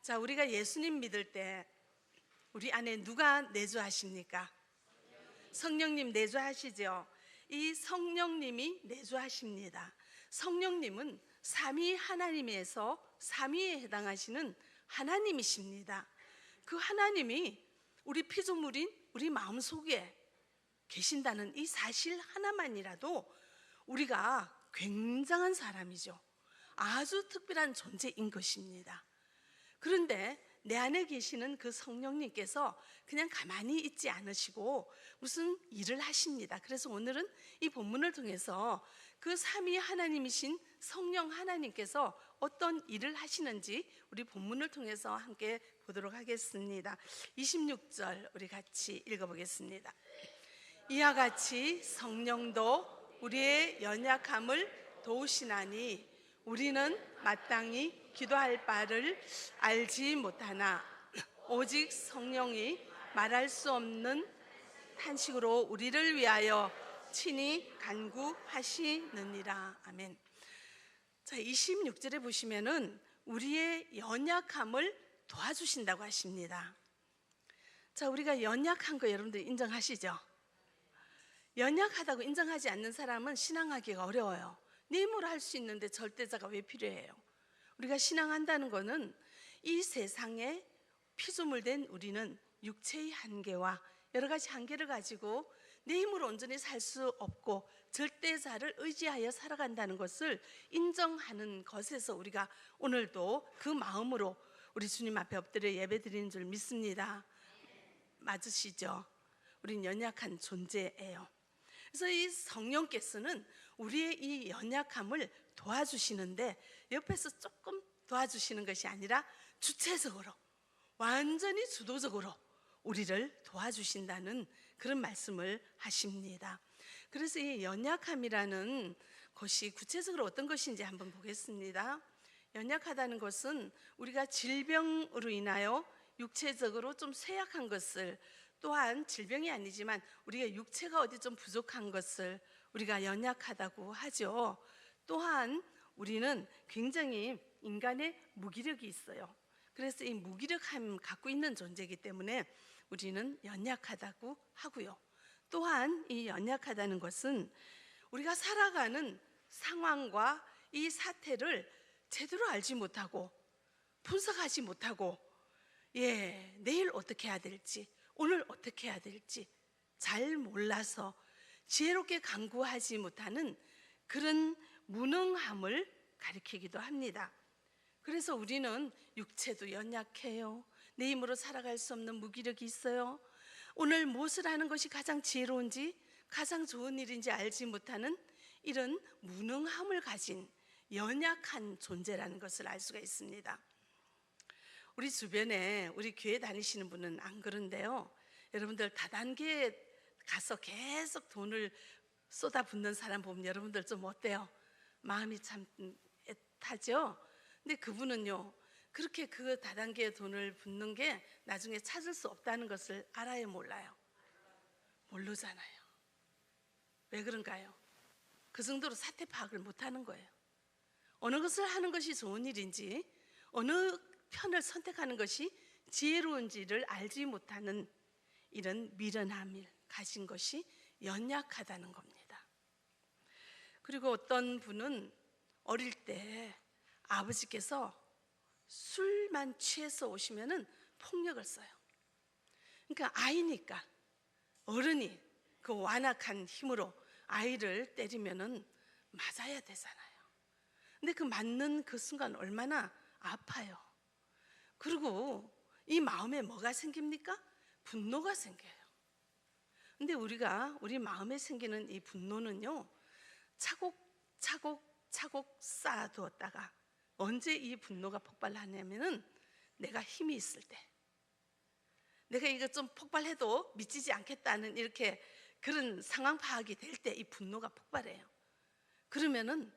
자, 우리가 예수님 믿을 때 우리 안에 누가 내주하십니까? 성령님 내주하시죠? 이 성령님이 내주하십니다. 성령님은 삼위 하나님에서 삼위에 해당하시는 하나님이십니다. 그 하나님이 우리 피조물인 우리 마음속에 계신다는 이 사실 하나만이라도 우리가 굉장한 사람이죠. 아주 특별한 존재인 것입니다. 그런데 내 안에 계시는 그 성령님께서 그냥 가만히 있지 않으시고 무슨 일을 하십니다. 그래서 오늘은 이 본문을 통해서 그 삼위 하나님이신 성령 하나님께서 어떤 일을 하시는지 우리 본문을 통해서 함께 보도록 하겠습니다. 26절 우리 같이 읽어보겠습니다. 이와 같이 성령도 우리의 연약함을 도우시나니 우리는 마땅히 기도할 바를 알지 못하나 오직 성령이 말할 수 없는 탄식으로 우리를 위하여 친히 간구하시느니라. 아멘. 자, 26절에 보시면은 우리의 연약함을 도와주신다고 하십니다. 자, 우리가 연약한 거 여러분들 인정하시죠? 연약하다고 인정하지 않는 사람은 신앙하기가 어려워요. 내 힘으로 할 수 있는데 절대자가 왜 필요해요? 우리가 신앙한다는 것은 이 세상에 피조물 된 우리는 육체의 한계와 여러 가지 한계를 가지고 내 힘으로 온전히 살 수 없고 절대자를 의지하여 살아간다는 것을 인정하는 것에서 우리가 오늘도 그 마음으로 우리 주님 앞에 엎드려 예배 드리는 줄 믿습니다. 맞으시죠? 우린 연약한 존재예요. 그래서 이 성령께서는 우리의 이 연약함을 도와주시는데 옆에서 조금 도와주시는 것이 아니라 주체적으로 완전히 주도적으로 우리를 도와주신다는 그런 말씀을 하십니다. 그래서 이 연약함이라는 것이 구체적으로 어떤 것인지 한번 보겠습니다. 연약하다는 것은 우리가 질병으로 인하여 육체적으로 좀 쇠약한 것을, 또한 질병이 아니지만 우리가 육체가 어디 좀 부족한 것을 우리가 연약하다고 하죠. 또한 우리는 굉장히 인간의 무기력이 있어요. 그래서 이 무기력함 갖고 있는 존재이기 때문에 우리는 연약하다고 하고요. 또한 이 연약하다는 것은 우리가 살아가는 상황과 이 사태를 제대로 알지 못하고 분석하지 못하고 내일 어떻게 해야 될지, 오늘 어떻게 해야 될지 잘 몰라서 지혜롭게 간구하지 못하는 그런 무능함을 가리키기도 합니다. 그래서 우리는 육체도 연약해요. 내 힘으로 살아갈 수 없는 무기력이 있어요. 오늘 무엇을 하는 것이 가장 지혜로운지, 가장 좋은 일인지 알지 못하는 이런 무능함을 가진 연약한 존재라는 것을 알 수가 있습니다. 우리 주변에 우리 교회 다니시는 분은 안 그런데요, 여러분들 다단계에 가서 계속 돈을 쏟아붓는 사람 보면 여러분들 좀 어때요? 마음이 참 애타죠? 근데 그분은요, 그렇게 그 다단계에 돈을 붓는 게 나중에 찾을 수 없다는 것을 알아요, 몰라요? 모르잖아요. 왜 그런가요? 그 정도로 사태 파악을 못하는 거예요. 어느 것을 하는 것이 좋은 일인지, 어느 편을 선택하는 것이 지혜로운지를 알지 못하는 이런 미련함을 가진 것이 연약하다는 겁니다. 그리고 어떤 분은 어릴 때 아버지께서 술만 취해서 오시면은 폭력을 써요. 그러니까 아이니까 어른이 그 완악한 힘으로 아이를 때리면은 맞아야 되잖아요. 근데 그 맞는 그 순간 얼마나 아파요. 그리고 이 마음에 뭐가 생깁니까? 분노가 생겨요. 근데 우리 마음에 생기는 이 분노는요, 차곡차곡 쌓아두었다가 언제 이 분노가 폭발하냐면은 내가 힘이 있을 때, 내가 이거 좀 폭발해도 미치지 않겠다는 이렇게 그런 상황 파악이 될 때 이 분노가 폭발해요. 그러면은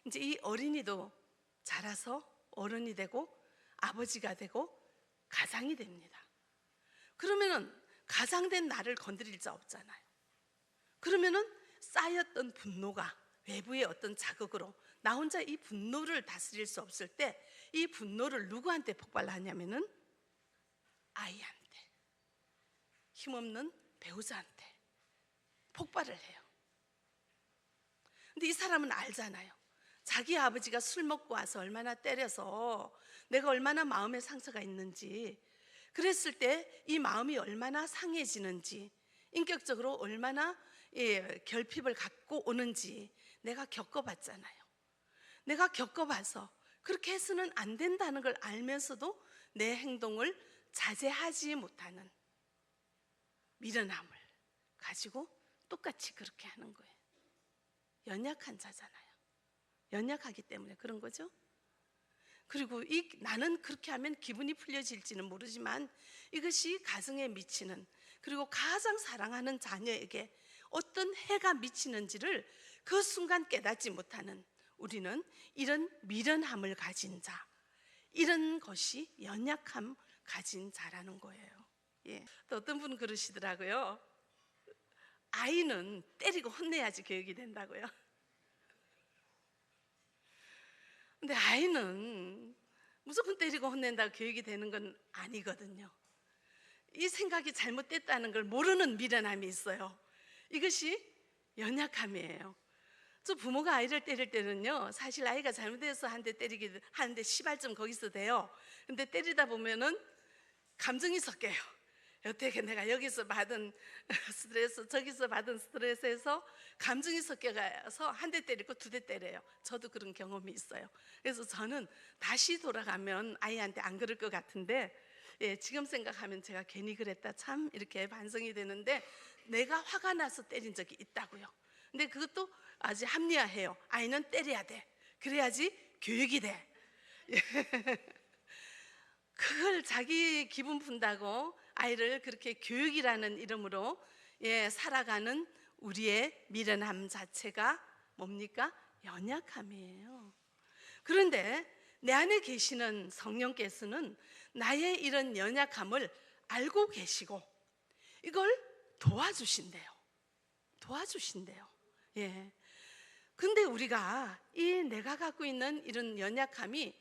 이제 이 어린이도 자라서 어른이 되고 아버지가 되고 가장이 됩니다. 그러면은 가장된 나를 건드릴 자 없잖아요. 그러면은 쌓였던 분노가 외부의 어떤 자극으로 나 혼자 이 분노를 다스릴 수 없을 때 이 분노를 누구한테 폭발하냐면은 아이한테, 힘없는 배우자한테 폭발을 해요. 근데 이 사람은 알잖아요. 자기 아버지가 술 먹고 와서 얼마나 때려서 내가 얼마나 마음에 상처가 있는지, 그랬을 때 이 마음이 얼마나 상해지는지, 인격적으로 얼마나 결핍을 갖고 오는지 내가 겪어봤잖아요. 내가 겪어봐서 그렇게 해서는 안 된다는 걸 알면서도 내 행동을 자제하지 못하는 미련함을 가지고 똑같이 그렇게 하는 거예요. 연약한 자잖아요. 연약하기 때문에 그런 거죠. 그리고 나는 그렇게 하면 기분이 풀려질지는 모르지만 이것이 가정에 미치는, 그리고 가장 사랑하는 자녀에게 어떤 해가 미치는지를 그 순간 깨닫지 못하는 우리는 이런 미련함을 가진 자, 이런 것이 연약함 가진 자라는 거예요. 또 어떤 분은 그러시더라고요. 아이는 때리고 혼내야지 교육이 된다고요. 근데 아이는 무조건 때리고 혼낸다고 교육이 되는 건 아니거든요. 이 생각이 잘못됐다는 걸 모르는 미련함이 있어요. 이것이 연약함이에요. 저 부모가 아이를 때릴 때는요, 사실 아이가 잘못해서 한 대 때리기 하는데 시발점 거기서 돼요. 근데 때리다 보면은 감정이 섞여요. 어떻게 내가 여기서 받은 스트레스, 저기서 받은 스트레스에서 감정이 섞여가서 한 대 때리고 두 대 때려요. 저도 그런 경험이 있어요. 그래서 저는 다시 돌아가면 아이한테 안 그럴 것 같은데, 지금 생각하면 제가 괜히 그랬다 참 이렇게 반성이 되는데, 내가 화가 나서 때린 적이 있다고요. 근데 그것도 아주 합리화해요. 아이는 때려야 돼. 그래야지 교육이 돼. 그걸 자기 기분 푼다고 아이를 그렇게 교육이라는 이름으로 살아가는 우리의 미련함 자체가 뭡니까? 연약함이에요. 그런데 내 안에 계시는 성령께서는 나의 이런 연약함을 알고 계시고 이걸 도와주신대요. 도와주신대요. 근데 우리가 이 내가 갖고 있는 이런 연약함이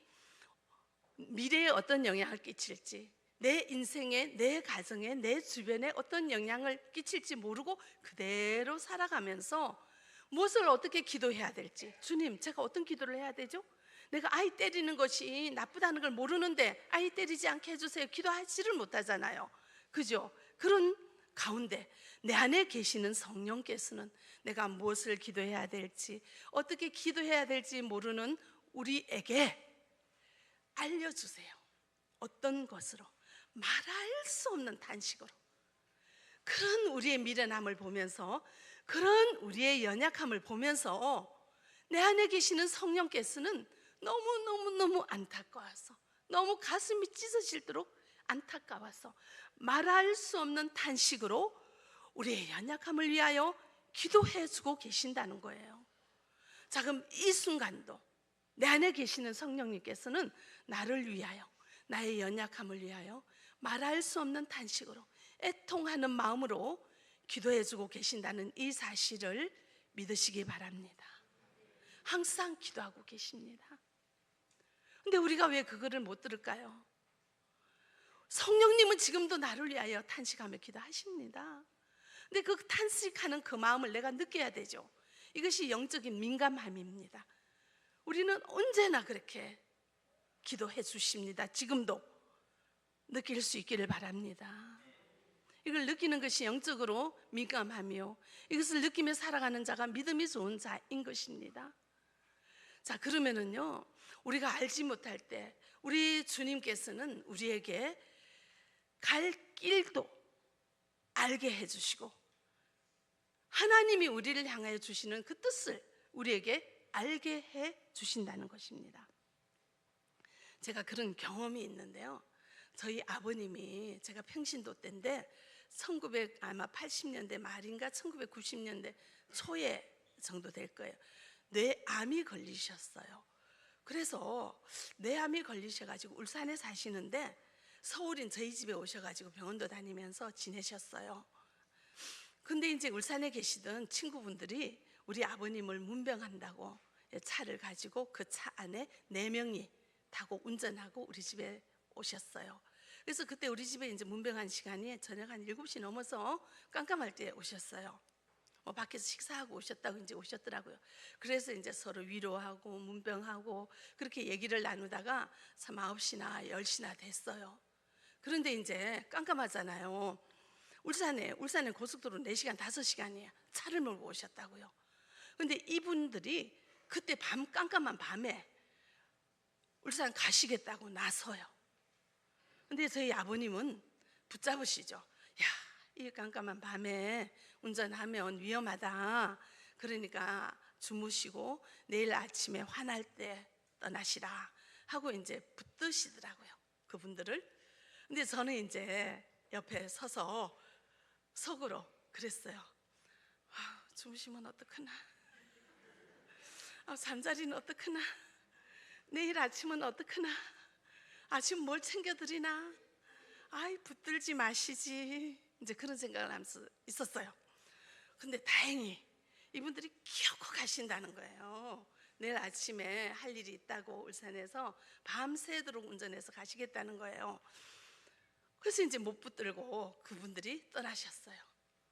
미래에 어떤 영향을 끼칠지, 내 인생에, 내 가정에, 내 주변에 어떤 영향을 끼칠지 모르고 그대로 살아가면서 무엇을 어떻게 기도해야 될지, 주님 제가 어떤 기도를 해야 되죠? 내가 아이 때리는 것이 나쁘다는 걸 모르는데 아이 때리지 않게 해주세요 기도하지를 못하잖아요. 그죠? 그런 가운데 내 안에 계시는 성령께서는 내가 무엇을 기도해야 될지, 어떻게 기도해야 될지 모르는 우리에게 알려주세요. 어떤 것으로? 말할 수 없는 단식으로. 그런 우리의 미련함을 보면서, 그런 우리의 연약함을 보면서 내 안에 계시는 성령께서는 너무너무너무 안타까워서, 너무 가슴이 찢어질도록 안타까워서 말할 수 없는 탄식으로 우리의 연약함을 위하여 기도해주고 계신다는 거예요. 자, 그럼 이 순간도 내 안에 계시는 성령님께서는 나를 위하여, 나의 연약함을 위하여 말할 수 없는 탄식으로 애통하는 마음으로 기도해주고 계신다는 이 사실을 믿으시기 바랍니다. 항상 기도하고 계십니다. 근데 우리가 왜 그거를 못 들을까요? 성령님은 지금도 나를 위하여 탄식하며 기도하십니다. 근데 그 탄식하는 그 마음을 내가 느껴야 되죠. 이것이 영적인 민감함입니다. 우리는 언제나 그렇게 기도해 주십니다. 지금도 느낄 수 있기를 바랍니다. 이걸 느끼는 것이 영적으로 민감함이요, 이것을 느끼며 살아가는 자가 믿음이 좋은 자인 것입니다. 자, 그러면은요, 우리가 알지 못할 때 우리 주님께서는 우리에게 갈 길도 알게 해주시고 하나님이 우리를 향하여 주시는 그 뜻을 우리에게 알게 해 주신다는 것입니다. 제가 그런 경험이 있는데요, 저희 아버님이, 제가 평신도 때인데 1980년대 말인가 1990년대 초에 정도 될 거예요. 뇌암이 걸리셨어요. 그래서 뇌암이 걸리셔가지고 울산에 사시는데 서울인 저희 집에 오셔가지고 병원도 다니면서 지내셨어요. 근데 이제 울산에 계시던 친구분들이 우리 아버님을 문병한다고 차를 가지고 그 차 안에 4명이 타고 운전하고 우리 집에 오셨어요. 그래서 그때 우리 집에 이제 문병한 시간이 저녁 한 7시 넘어서 깜깜할 때 오셨어요. 밖에서 식사하고 오셨다고 이제 오셨더라고요. 그래서 이제 서로 위로하고 문병하고 그렇게 얘기를 나누다가 참 9시나 10시나 됐어요. 그런데 이제 깜깜하잖아요. 울산에 고속도로 4시간 5시간이에요. 차를 몰고 오셨다고요. 근데 이분들이 그때 깜깜한 밤에 울산 가시겠다고 나서요. 근데 저희 아버님은 붙잡으시죠. 야, 이 깜깜한 밤에 운전하면 위험하다. 그러니까 주무시고 내일 아침에 환할 때 떠나시라 하고 이제 붙드시더라고요, 그분들을. 근데 저는 이제 옆에 서서 속으로 그랬어요. 주무시면 어떡하나, 잠자리는 어떡하나, 내일 아침은 어떡하나, 아침 뭘 챙겨드리나, 붙들지 마시지, 이제 그런 생각을 하면서 있었어요. 근데 다행히 이분들이 기어코 가신다는 거예요. 내일 아침에 할 일이 있다고 울산에서 밤새도록 운전해서 가시겠다는 거예요. 그래서 이제 못 붙들고 그분들이 떠나셨어요.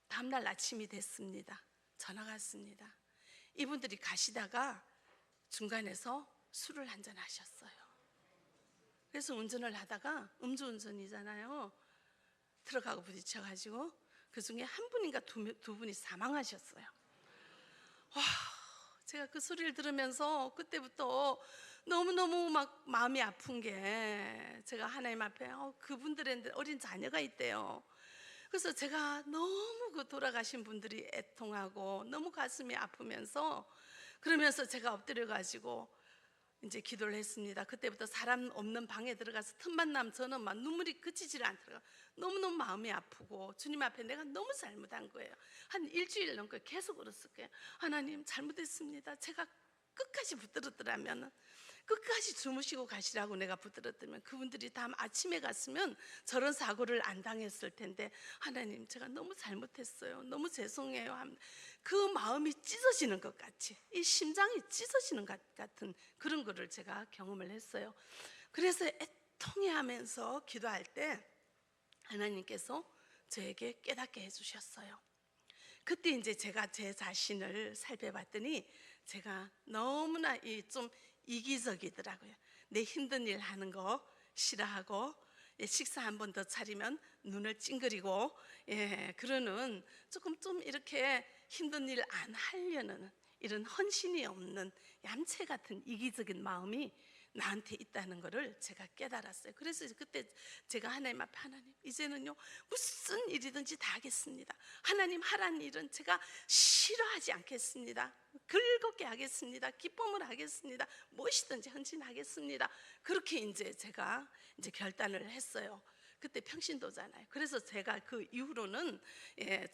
다음날 아침이 됐습니다. 전화가 왔습니다. 이분들이 가시다가 중간에서 술을 한잔 하셨어요. 그래서 운전을 하다가 음주운전이잖아요. 트럭하고 부딪혀가지고 그 중에 한 분인가 두 분이 사망하셨어요. 제가 그 소리를 들으면서 그때부터 너무너무 막 마음이 아픈 게, 제가 하나님 앞에 그분들한테 어린 자녀가 있대요. 그래서 제가 너무 그 돌아가신 분들이 애통하고 너무 가슴이 아프면서, 그러면서 제가 엎드려 가지고 이제 기도를 했습니다. 그때부터 사람 없는 방에 들어가서 틈만 나면 저는 막 눈물이 그치질 않더라고요. 너무너무 마음이 아프고 주님 앞에 내가 너무 잘못한 거예요. 한 일주일 넘게 계속 울었을 거예요. 하나님, 잘못했습니다. 제가 끝까지 붙들었더라면, 끝까지 주무시고 가시라고 내가 붙들었다면 그분들이 다음 아침에 갔으면 저런 사고를 안 당했을 텐데, 하나님, 제가 너무 잘못했어요. 너무 죄송해요. 그 마음이 찢어지는 것 같이, 이 심장이 찢어지는 것 같은 그런 거를 제가 경험을 했어요. 그래서 애통해하면서 기도할 때 하나님께서 저에게 깨닫게 해주셨어요. 그때 이제 제가 제 자신을 살펴봤더니 제가 너무나 좀 이기적이더라고요. 내 힘든 일 하는 거 싫어하고, 식사 한 번 더 차리면 눈을 찡그리고, 그러는 조금 좀 이렇게 힘든 일 안 하려는 이런 헌신이 없는 얌체 같은 이기적인 마음이 나한테 있다는 것을 제가 깨달았어요. 그래서 그때 제가 하나님 앞에, 하나님, 이제는요 무슨 일이든지 다 하겠습니다. 하나님 하라는 일은 제가 싫어하지 않겠습니다. 즐겁게 하겠습니다. 기쁨을 하겠습니다. 무엇이든지 헌신하겠습니다. 그렇게 이제 제가 결단을 했어요. 그때 평신도잖아요. 그래서 제가 그 이후로는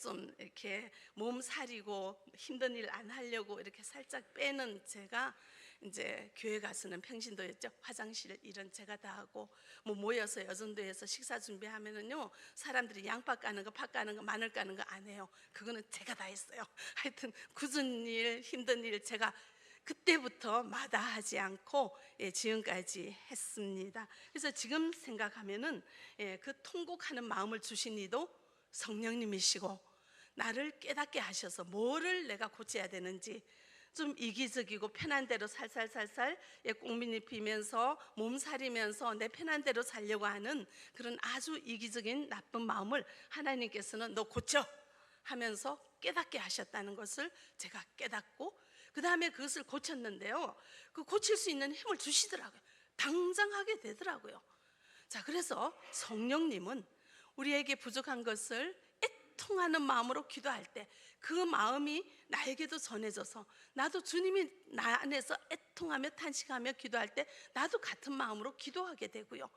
좀 이렇게 몸 사리고 힘든 일 안 하려고 이렇게 살짝 빼는, 제가 이제 교회 가서는 평신도였죠. 화장실 일은 제가 다 하고, 모여서 여전도에서 식사 준비하면은요 사람들이 양파 까는 거, 팥 까는 거, 마늘 까는 거 안 해요. 그거는 제가 다 했어요. 하여튼 굳은 일, 힘든 일 제가 그때부터 마다하지 않고 지금까지 했습니다. 그래서 지금 생각하면은 그 통곡하는 마음을 주신 이도 성령님이시고, 나를 깨닫게 하셔서 뭐를 내가 고쳐야 되는지, 좀 이기적이고 편한 대로 살살살살 꽁미니 피면서 몸살이면서 내 편한 대로 살려고 하는 그런 아주 이기적인 나쁜 마음을 하나님께서는 너 고쳐 하면서 깨닫게 하셨다는 것을 제가 깨닫고, 그 다음에 그것을 고쳤는데요, 그 고칠 수 있는 힘을 주시더라고요. 당장 하게 되더라고요. 자, 그래서 성령님은 우리에게 부족한 것을 애통하는 마음으로 기도할 때 그 마음이 나에게도 전해져서, 나도 주님이 나 안에서 애통하며 탄식하며 기도할 때 나도 같은 마음으로 기도하게 되고요.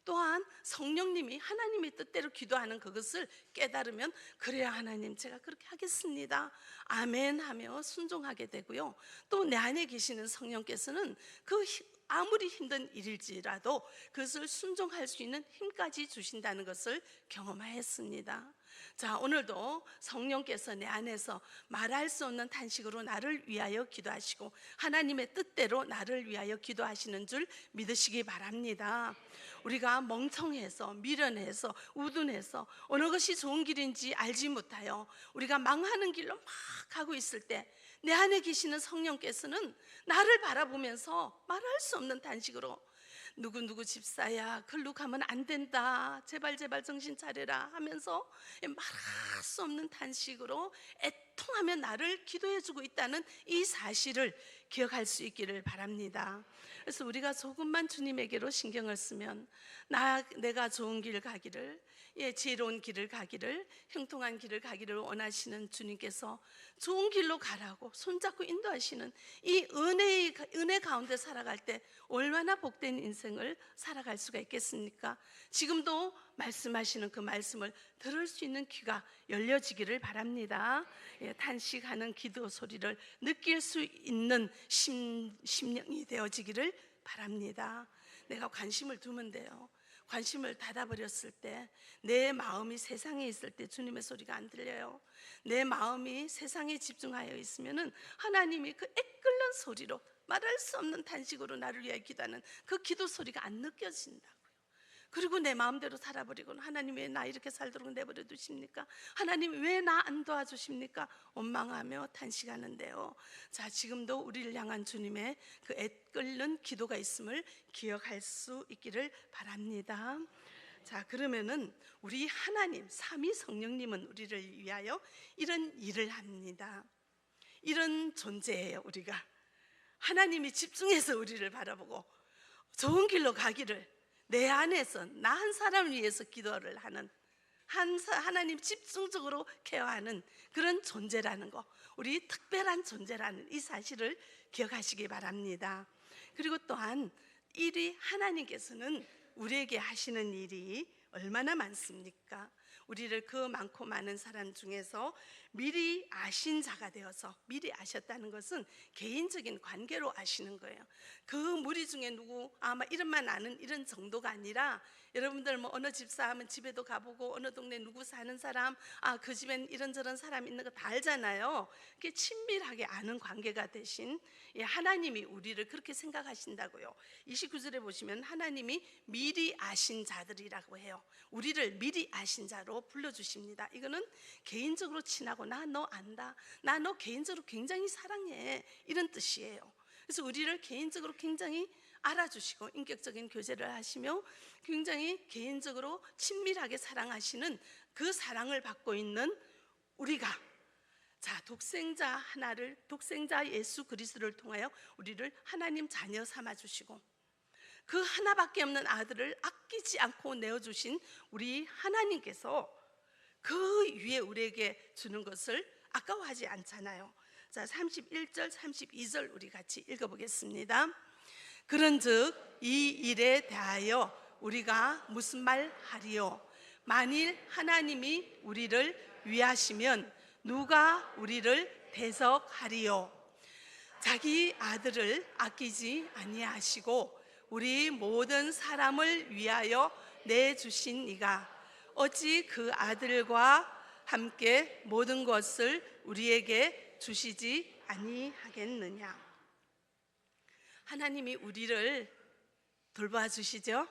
또한 성령님이 하나님의 뜻대로 기도하는 그것을 깨달으면, 그래야 하나님 제가 그렇게 하겠습니다, 아멘 하며 순종하게 되고요. 또 내 안에 계시는 성령께서는 그 아무리 힘든 일일지라도 그것을 순종할 수 있는 힘까지 주신다는 것을 경험하였습니다. 자, 오늘도 성령께서 내 안에서 말할 수 없는 탄식으로 나를 위하여 기도하시고 하나님의 뜻대로 나를 위하여 기도하시는 줄 믿으시기 바랍니다. 우리가 멍청해서 미련해서 우둔해서 어느 것이 좋은 길인지 알지 못하여 우리가 망하는 길로 막 가고 있을 때 내 안에 계시는 성령께서는 나를 바라보면서 말할 수 없는 단식으로 누구누구 집사야, 글로 가면 안 된다, 제발 정신 차려라 하면서 말할 수 없는 탄식으로 애통하며 나를 기도해 주고 있다는 이 사실을 기억할 수 있기를 바랍니다. 그래서 우리가 조금만 주님에게로 신경을 쓰면 내가 좋은 길 가기를, 지혜로운 길을 가기를, 형통한 길을 가기를 원하시는 주님께서 좋은 길로 가라고 손잡고 인도하시는 이 은혜 가운데 살아갈 때 얼마나 복된 인생을 살아갈 수가 있겠습니까? 지금도 말씀하시는 그 말씀을 들을 수 있는 귀가 열려지기를 바랍니다. 탄식하는 기도 소리를 느낄 수 있는 심령이 되어지기를 바랍니다. 내가 관심을 두면 돼요. 관심을 닫아버렸을 때, 내 마음이 세상에 있을 때 주님의 소리가 안 들려요. 내 마음이 세상에 집중하여 있으면 하나님이 그 애끓는 소리로 말할 수 없는 탄식으로 나를 위해 기도하는 그 기도 소리가 안 느껴진다고요. 그리고 내 마음대로 살아버리고는 하나님 왜 나 이렇게 살도록 내버려 두십니까? 하나님 왜 나 안 도와주십니까? 원망하며 탄식하는데요. 자, 지금도 우리를 향한 주님의 그 애끓는 기도가 있음을 기억할 수 있기를 바랍니다. 자, 그러면은 우리 하나님 삼위 성령님은 우리를 위하여 이런 일을 합니다. 이런 존재예요. 우리가 하나님이 집중해서 우리를 바라보고 좋은 길로 가기를 내 안에서 나 한 사람을 위해서 기도를 하는 하나님 집중적으로 케어하는 그런 존재라는 거, 우리 특별한 존재라는 이 사실을 기억하시기 바랍니다. 그리고 또한 하나님께서는 우리에게 하시는 일이 얼마나 많습니까? 우리를 그 많고 많은 사람 중에서 미리 아신 자가 되어서, 미리 아셨다는 것은 개인적인 관계로 아시는 거예요. 그 무리 중에 누구 아마 이름만 아는 이런 정도가 아니라, 여러분들 뭐 어느 집사 하면 집에도 가보고 어느 동네 누구 사는 사람, 그 집엔 이런저런 사람 있는 거 다 알잖아요. 그게 친밀하게 아는 관계가 되신 하나님이 우리를 그렇게 생각하신다고요. 29절에 보시면 하나님이 미리 아신 자들이라고 해요. 우리를 미리 아신 자로 불러주십니다. 이거는 개인적으로 친하고 나 너 안다, 나 너 개인적으로 굉장히 사랑해, 이런 뜻이에요. 그래서 우리를 개인적으로 굉장히 알아주시고 인격적인 교제를 하시며 굉장히 개인적으로 친밀하게 사랑하시는 그 사랑을 받고 있는 우리가, 자, 독생자 예수 그리스도를 통하여 우리를 하나님 자녀 삼아 주시고 그 하나밖에 없는 아들을 아끼지 않고 내어주신 우리 하나님께서 그 위에 우리에게 주는 것을 아까워하지 않잖아요. 자, 31절 32절 우리 같이 읽어보겠습니다. 그런즉 이 일에 대하여 우리가 무슨 말 하리요? 만일 하나님이 우리를 위하시면 누가 우리를 대적하리요? 자기 아들을 아끼지 아니하시고 우리 모든 사람을 위하여 내주신 이가 어찌 그 아들과 함께 모든 것을 우리에게 주시지 아니하겠느냐? 하나님이 우리를 돌봐주시죠.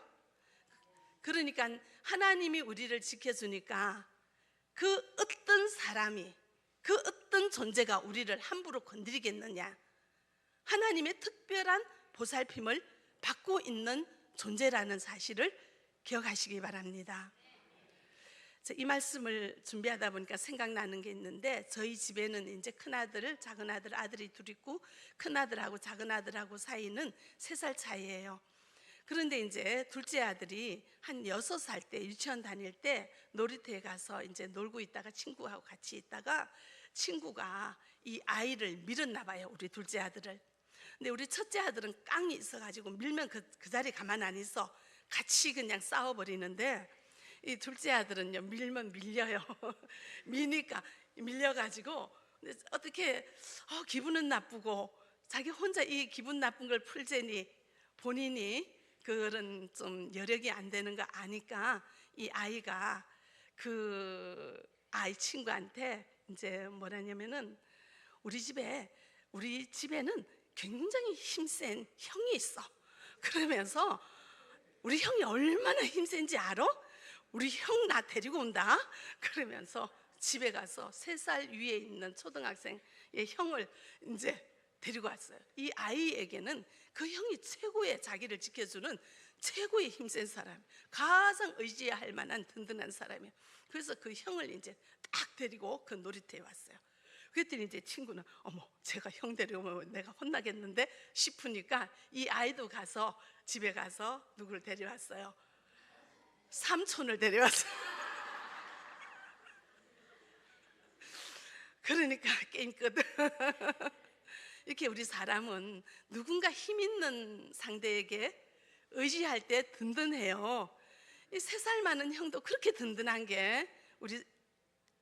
그러니까 하나님이 우리를 지켜주니까 그 어떤 사람이, 그 어떤 존재가 우리를 함부로 건드리겠느냐? 하나님의 특별한 보살핌을 받고 있는 존재라는 사실을 기억하시기 바랍니다. 이 말씀을 준비하다 보니까 생각나는 게 있는데, 저희 집에는 이제 큰아들, 작은아들, 아들이 둘 있고 큰아들하고 작은아들하고 사이는 3살 차이예요. 그런데 이제 둘째 아들이 한 6살 때 유치원 다닐 때 놀이터에 가서 이제 놀고 있다가 친구하고 같이 있다가 친구가 이 아이를 밀었나 봐요, 우리 둘째 아들을. 근데 우리 첫째 아들은 깡이 있어가지고 밀면 그 자리에 가만 안 있어. 같이 그냥 싸워버리는데 이 둘째 아들은요, 밀면 밀려요. 미니까 밀려가지고 어떻게 기분은 나쁘고 자기 혼자 이 기분 나쁜 걸 풀자니 본인이 그런 좀 여력이 안 되는 거 아니까 이 아이가 그 아이 친구한테 이제 뭐라냐면은 우리 집에는 굉장히 힘센 형이 있어. 그러면서 우리 형이 얼마나 힘센지 알아? 우리 형 나 데리고 온다. 그러면서 집에 가서 3살 위에 있는 초등학생의 형을 이제 데리고 왔어요. 이 아이에게는 그 형이 최고의 자기를 지켜주는 최고의 힘센 사람, 가장 의지할 만한 든든한 사람이에요. 그래서 그 형을 이제 딱 데리고 그 놀이터에 왔어요. 그랬더니 이제 친구는 어머, 제가 형 데려오면 내가 혼나겠는데 싶으니까 이 아이도 가서 집에 가서 누구를 데려왔어요? 삼촌을 데려왔어요. 그러니까 게임 끝. 이렇게 우리 사람은 누군가 힘 있는 상대에게 의지할 때 든든해요. 이 3살 많은 형도 그렇게 든든한 게 우리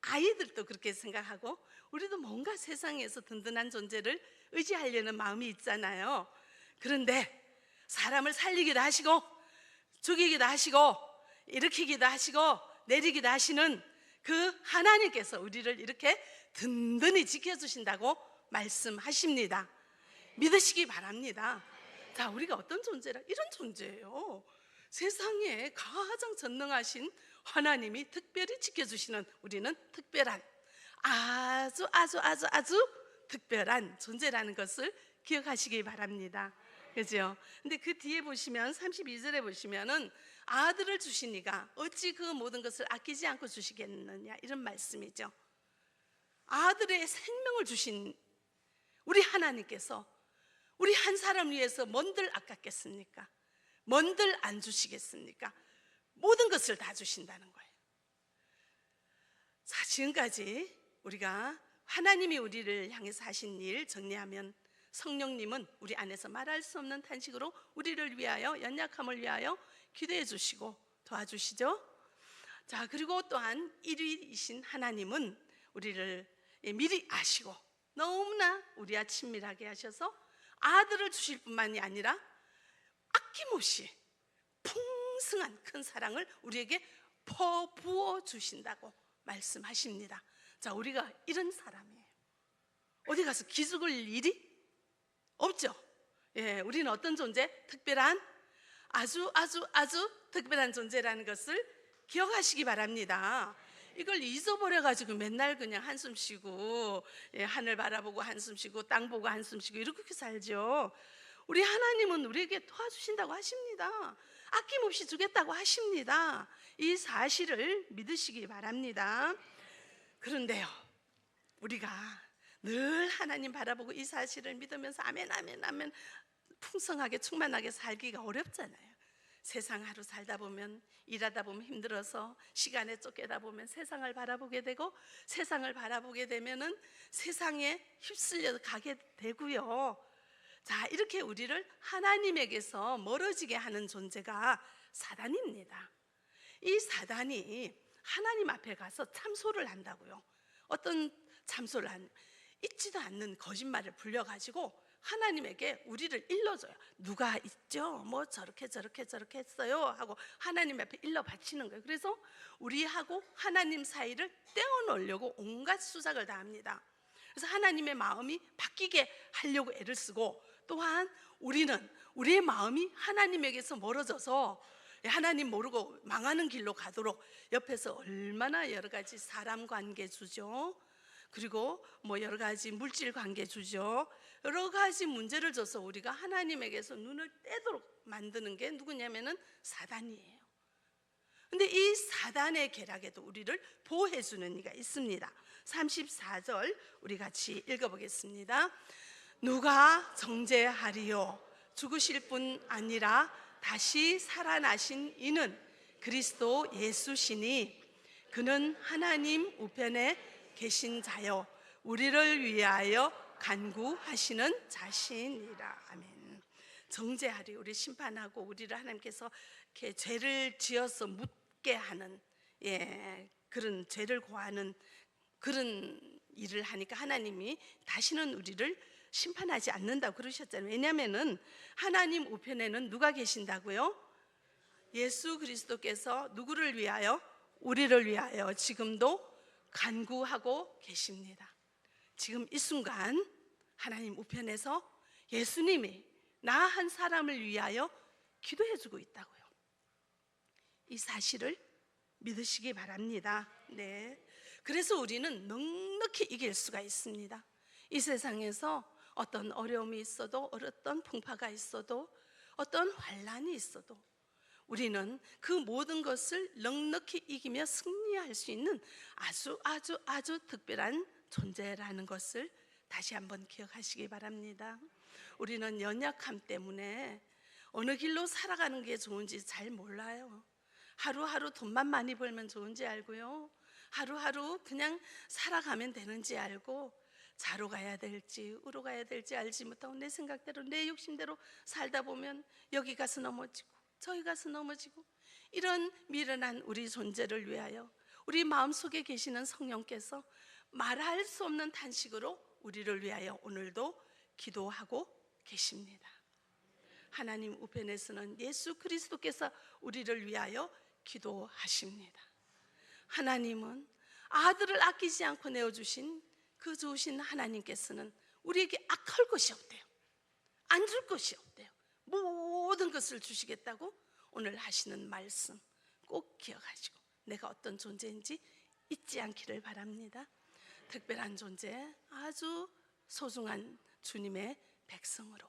아이들도 그렇게 생각하고 우리도 뭔가 세상에서 든든한 존재를 의지하려는 마음이 있잖아요. 그런데 사람을 살리기도 하시고 죽이기도 하시고 일으키기도 하시고 내리기도 하시는 그 하나님께서 우리를 이렇게 든든히 지켜주신다고 말씀하십니다. 믿으시기 바랍니다. 자, 우리가 어떤 존재라? 이런 존재예요. 세상에 가장 전능하신 하나님이 특별히 지켜주시는 우리는 특별한 아주 특별한 존재라는 것을 기억하시기 바랍니다. 그죠? 근데 그 뒤에 보시면 32절에 보시면은 아들을 주시니가 어찌 그 모든 것을 아끼지 않고 주시겠느냐 이런 말씀이죠. 아들의 생명을 주신 우리 하나님께서 우리 한 사람 위해서 뭔들 아깝겠습니까? 뭔들 안 주시겠습니까? 모든 것을 다 주신다는 거예요. 자, 지금까지 우리가 하나님이 우리를 향해서 하신 일 정리하면 성령님은 우리 안에서 말할 수 없는 탄식으로 우리를 위하여 연약함을 위하여 기도해 주시고 도와주시죠. 자, 그리고 또한 1위이신 하나님은 우리를 미리 아시고 너무나 우리와 친밀하게 하셔서 아들을 주실 뿐만이 아니라 아낌없이 풍성한 큰 사랑을 우리에게 퍼부어 주신다고 말씀하십니다. 자, 우리가 이런 사람이에요. 어디 가서 기죽을 일이 없죠. 예, 우리는 어떤 존재? 특별한 아주 특별한 존재라는 것을 기억하시기 바랍니다. 이걸 잊어버려가지고 맨날 그냥 한숨 쉬고 하늘 바라보고 한숨 쉬고 땅 보고 한숨 쉬고 이렇게 살죠. 우리 하나님은 우리에게 도와주신다고 하십니다. 아낌없이 주겠다고 하십니다. 이 사실을 믿으시기 바랍니다. 그런데요, 우리가 늘 하나님 바라보고 이 사실을 믿으면서 아멘 풍성하게 충만하게 살기가 어렵잖아요. 세상 하루 살다 보면 일하다 보면 힘들어서 시간에 쫓겨다 보면 세상을 바라보게 되고 세상을 바라보게 되면은 세상에 휩쓸려 가게 되고요. 자, 이렇게 우리를 하나님에게서 멀어지게 하는 존재가 사단입니다. 이 사단이 하나님 앞에 가서 참소를 한다고요. 어떤 참소를 있지도 않는 거짓말을 불려가지고 하나님에게 우리를 일러줘요. 누가 있죠? 뭐 저렇게 했어요 하고 하나님 앞에 일러 바치는 거예요. 그래서 우리하고 하나님 사이를 떼어놓으려고 온갖 수작을 다 합니다. 그래서 하나님의 마음이 바뀌게 하려고 애를 쓰고, 또한 우리는 우리의 마음이 하나님에게서 멀어져서 하나님 모르고 망하는 길로 가도록 옆에서 얼마나 여러 가지 사람 관계 주죠. 그리고 뭐 여러 가지 물질 관계 주죠. 여러 가지 문제를 줘서 우리가 하나님에게서 눈을 떼도록 만드는 게 누구냐면은 사단이에요. 근데 이 사단의 계략에도 우리를 보호해 주는 이가 있습니다. 34절 우리 같이 읽어보겠습니다. 누가 정죄하리요? 죽으실 뿐 아니라 다시 살아나신 이는 그리스도 예수시니 그는 하나님 우편에 계신 자요 우리를 위하여 간구하시는 자신이라. 아멘. 정죄하리, 우리 심판하고 우리를 하나님께서 이렇게 죄를 지어서 묻게 하는 그런 죄를 고하는 그런 일을 하니까 하나님이 다시는 우리를 심판하지 않는다고 그러셨잖아요. 왜냐하면은 하나님 우편에는 누가 계신다고요? 예수 그리스도께서 누구를 위하여? 우리를 위하여 지금도 간구하고 계십니다. 지금 이 순간 하나님 우편에서 예수님이 나 한 사람을 위하여 기도해 주고 있다고요. 이 사실을 믿으시기 바랍니다. 네. 그래서 우리는 넉넉히 이길 수가 있습니다. 이 세상에서 어떤 어려움이 있어도, 어떤 풍파가 있어도, 어떤 환란이 있어도 우리는 그 모든 것을 넉넉히 이기며 승리할 수 있는 아주 특별한 존재라는 것을 다시 한번 기억하시기 바랍니다. 우리는 연약함 때문에 어느 길로 살아가는 게 좋은지 잘 몰라요. 하루하루 돈만 많이 벌면 좋은지 알고요, 하루하루 그냥 살아가면 되는지 알고 좌로 가야 될지 우로 가야 될지 알지 못하고 내 생각대로 내 욕심대로 살다 보면 여기 가서 넘어지고 저기 가서 넘어지고, 이런 미련한 우리 존재를 위하여 우리 마음속에 계시는 성령께서 말할 수 없는 탄식으로 우리를 위하여 오늘도 기도하고 계십니다. 하나님 우편에서는 예수 그리스도께서 우리를 위하여 기도하십니다. 하나님은 아들을 아끼지 않고 내어주신 그 좋으신 하나님께서는 우리에게 악할 것이 없대요. 안 줄 것이 없대요. 모든 것을 주시겠다고 오늘 하시는 말씀 꼭 기억하시고 내가 어떤 존재인지 잊지 않기를 바랍니다. 특별한 존재, 아주 소중한 주님의 백성으로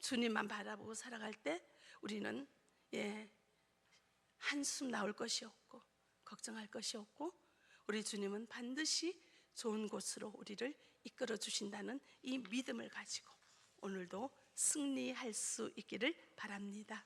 주님만 바라보고 살아갈 때 우리는 한숨 나올 것이 없고 걱정할 것이 없고, 우리 주님은 반드시 좋은 곳으로 우리를 이끌어 주신다는 이 믿음을 가지고 오늘도 승리할 수 있기를 바랍니다.